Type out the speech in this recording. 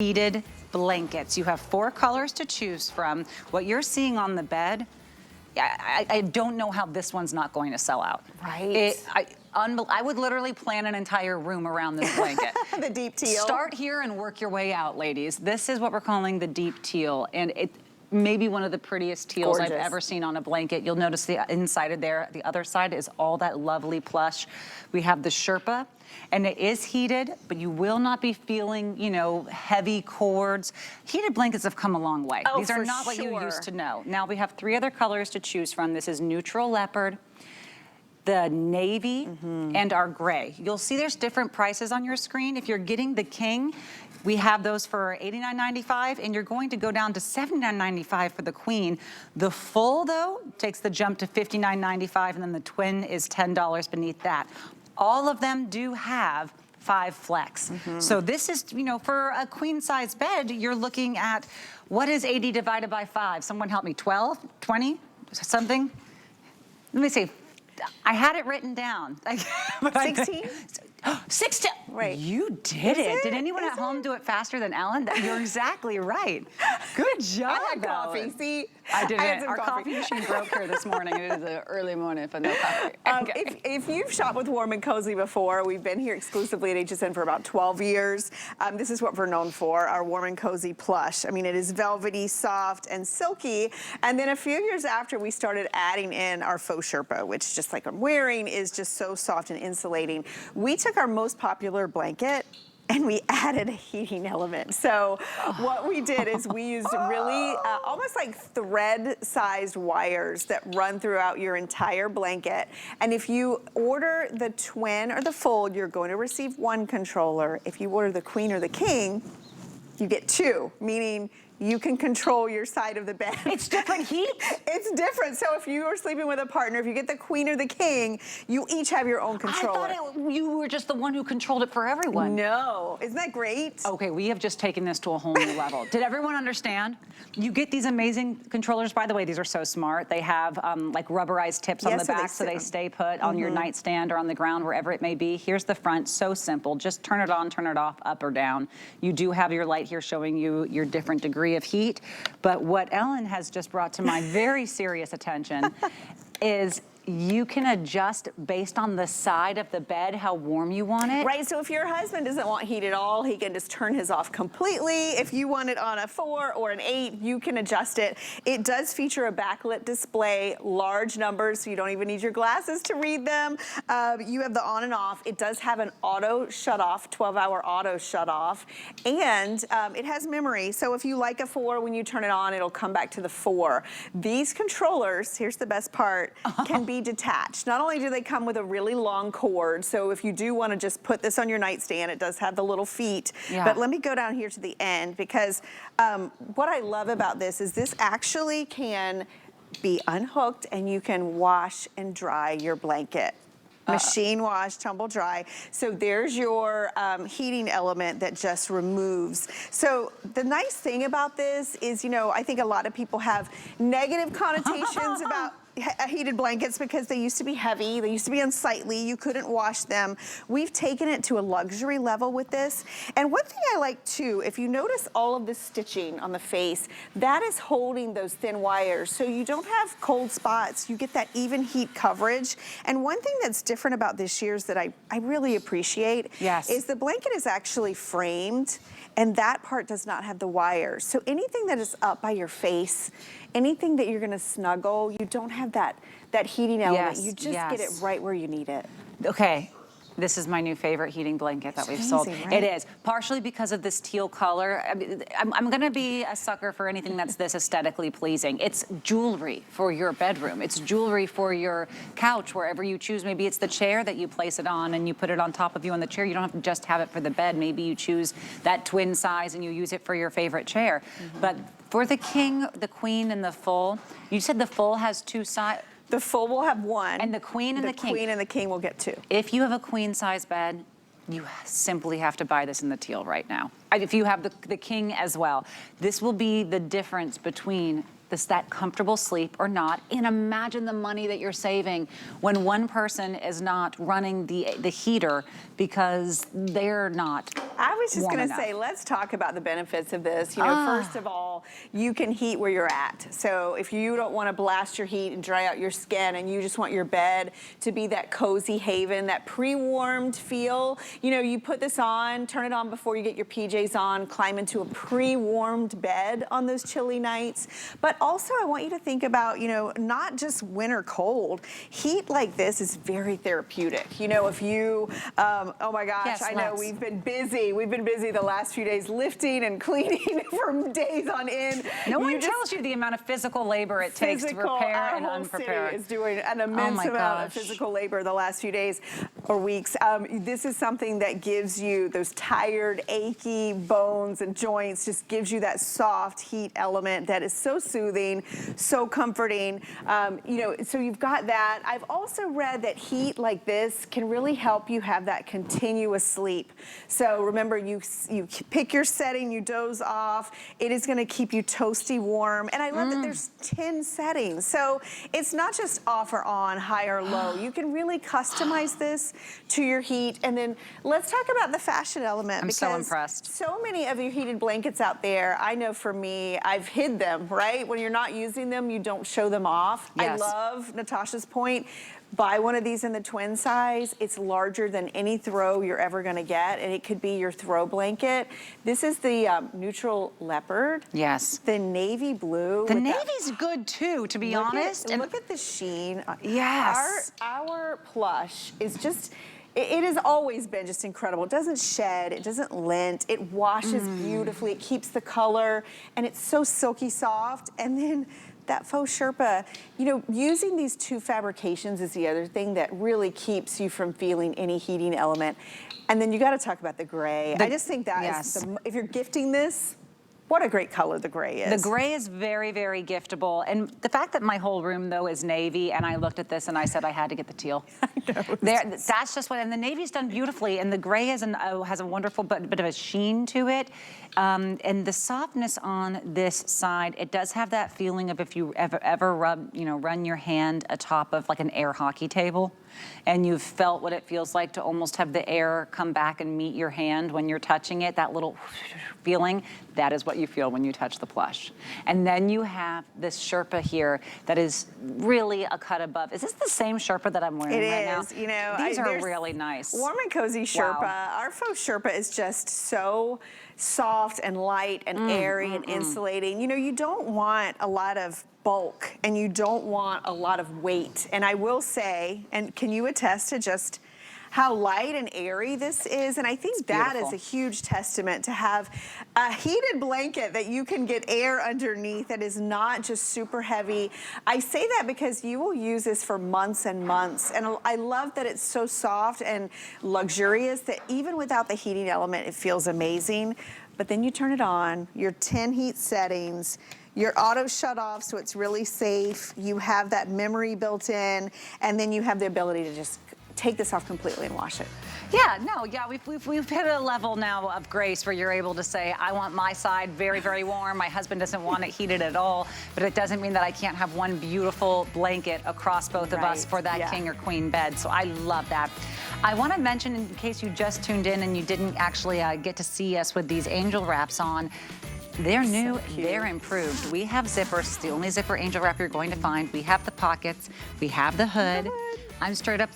Heated blankets. You have 4 colors to choose from. What you're seeing on the bed, I don't know how this one's not going to sell out. Right. I would literally plan an entire room around this blanket. The deep teal. Start here and work your way out, ladies. This is what we're calling the deep teal, and it may be one of the prettiest teals I've ever seen on a blanket. You'll notice the inside of there, the other side is all that lovely plush. We have the Sherpa, and it is heated, but you will not be feeling, you know, heavy cords. Heated blankets have come a long way. Oh, these are not what you used to know. Now we have 3 other colors to choose from. This is neutral leopard, the navy, and our gray. You'll see there's different prices on your screen. If you're getting the king, we have those for $89.95, and you're going to go down to $79.95 for the queen. The full, though, takes the jump to $59.95, and then the twin is $10 beneath that. All of them do have 5 flex. So this is, you know, for a queen size bed, you're looking at, what is 80 divided by 5? Someone help me, 12, 20, something? Let me see. I had it written down. 16? 16. Right. You did it. Did anyone at home do it faster than Ellen? You're exactly right. Good job, I had coffee. Ellen. See, I did I it. Our coffee machine broke here this morning. It is an early morning for no coffee. If you've shopped with Warm and Cozy before, we've been here exclusively at HSN for about 12 years. This is what we're known for, our Warm and Cozy plush. I mean, it is velvety, soft, and silky. And then a few years after, we started adding in our faux Sherpa, which, just like I'm wearing, is just so soft and insulating. We took our most popular blanket and we added a heating element. So what we did is we used really almost like thread-sized wires that run throughout your entire blanket. And if you order the twin or the fold, you're going to receive 1 controller. If you order the queen or the king, you get 2, meaning you can control your side of the bed. It's different heat? It's different. So if you are sleeping with a partner, if you get the queen or the king, you each have your own controller. I thought you were just the one who controlled it for everyone. No. Isn't that great? Okay, we have just taken this to a whole new level. Did everyone understand? You get these amazing controllers. By the way, these are so smart. They have like rubberized tips on the back so they stay put on your nightstand or on the ground, wherever it may be. Here's the front, so simple. Just turn it on, turn it off, up or down. You do have your light here showing you your different degree of heat. But what Ellen has just brought to my very serious attention is you can adjust based on the side of the bed how warm you want it. Right, so if your husband doesn't want heat at all, he can just turn his off completely. If you want it on a 4 or an 8, you can adjust it. It does feature a backlit display, large numbers, so you don't even need your glasses to read them. You have the on and off. It does have an auto shut off, 12-hour auto shut off, and it has memory. So if you like a 4, when you turn it on, it'll come back to the 4. These controllers, here's the best part, can be detached. Not only do they come with a really long cord, so if you do want to just put this on your nightstand, it does have the little feet. But let me go down here to the end, because what I love about this is this actually can be unhooked and you can wash and dry your blanket. Machine wash, tumble dry. So there's your heating element that just removes. So the nice thing about this is, you know, I think a lot of people have negative connotations about heated blankets because they used to be heavy, they used to be unsightly, you couldn't wash them. We've taken it to a luxury level with this. And one thing I like too, if you notice all of the stitching on the face, that is holding those thin wires so you don't have cold spots, you get that even heat coverage. And one thing that's different about this year's that I really appreciate is the blanket is actually framed, and that part does not have the wires. So anything that is up by your face, anything that you're gonna snuggle, you don't have that heating element. You just get it right where you need it. Okay. This is my new favorite heating blanket that we've sold. Right? It is, partially because of this teal color. I'm gonna be a sucker for anything that's this aesthetically pleasing. It's jewelry for your bedroom. It's jewelry for your couch, wherever you choose. Maybe it's the chair that you place it on and you put it on top of you on the chair. You don't have to just have it for the bed. Maybe you choose that twin size and you use it for your favorite chair. But for the king, the queen, and the full, you said the full has 2 sides. The full will have 1. And the queen and the king. The queen and the king will get 2. If you have a queen size bed, you simply have to buy this in the teal right now. If you have the king as well, this will be the difference between that comfortable sleep or not. And imagine the money that you're saving when one person is not running the heater because they're not I was just warm going to enough. say, let's talk about the benefits of this. You know, first of all, you can heat where you're at. So if you don't want to blast your heat and dry out your skin and you just want your bed to be that cozy haven, that pre-warmed feel, you know, you put this on, turn it on before you get your PJs on, climb into a pre-warmed bed on those chilly nights. But also I want you to think about, you know, not just winter cold. Heat like this is very therapeutic. You know, if you, oh my gosh, Yes, I know let's. we've been busy. We've been busy the last few days lifting and cleaning for days on end. No one tells you the amount of physical labor it takes to repair and unprepare. Our whole city is doing an immense amount of physical labor the last few days or weeks. This is something that gives you those tired, achy bones and joints, just gives you that soft heat element that is so soothing, so comforting. You know, so you've got that. I've also read that heat like this can really help you have that continuous sleep. So remember, you pick your setting, you doze off. It is going to keep you toasty warm. And I love that there's 10 settings. So it's not just off or on, high or low. You can really customize this to your heat. And then let's talk about the fashion element. I'm so impressed. So many of your heated blankets out there, I know for me, I've hid them, right? When you're not using them, you don't show them off. Yes. I love Natasha's point. Buy one of these in the twin size. It's larger than any throw you're ever gonna get, and it could be your throw blanket. This is the neutral leopard. Yes. The navy blue. The navy's good too, to be honest. Look at the sheen. Yes. Our plush is just, it has always been just incredible. It doesn't shed, it doesn't lint, it washes beautifully, it keeps the color, and it's so silky soft. And then that faux Sherpa, you know, using these two fabrications is the other thing that really keeps you from feeling any heating element. And then you got to talk about the gray. I just think that is, if you're gifting this, what a great color the gray is. The gray is very, very giftable. And the fact that my whole room, though, is navy, and I looked at this and I said I had to get the teal. That's just what, and the navy's done beautifully, and the gray has a wonderful bit of a sheen to it. And the softness on this side, it does have that feeling of if you ever run your hand atop of like an air hockey table, and you've felt what it feels like to almost have the air come back and meet your hand when you're touching it, that little feeling, that is what you feel when you touch the plush. And then you have this Sherpa here that is really a cut above. Is this the same Sherpa that I'm wearing right now? It is, you know. These are really nice. Warm and cozy Sherpa. Wow. Our faux Sherpa is just so soft and light and airy and insulating. You know, you don't want a lot of bulk and you don't want a lot of weight. And I will say, and can you attest to just how light and airy this is? And I think that is a huge testament to have a heated blanket that you can get air underneath that is not just super heavy. I say that because you will use this for months and months. And I love that it's so soft and luxurious that even without the heating element, it feels amazing. But then you turn it on, your 10 heat settings, your auto shut off, so it's really safe. You have that memory built in, and then you have the ability to just take this off completely and wash it. Yeah, no, yeah, we've hit a level now of grace where you're able to say, I want my side very, very warm. My husband doesn't want it heated at all, but it doesn't mean that I can't have one beautiful blanket across both of us for that king or queen bed. So I love that. I want to mention, in case you just tuned in and you didn't actually get to see us with these angel wraps on, they're new, they're improved. We have zippers. It's the only zipper angel wrap you're going to find. We have the pockets, we have the hood. I'm straight up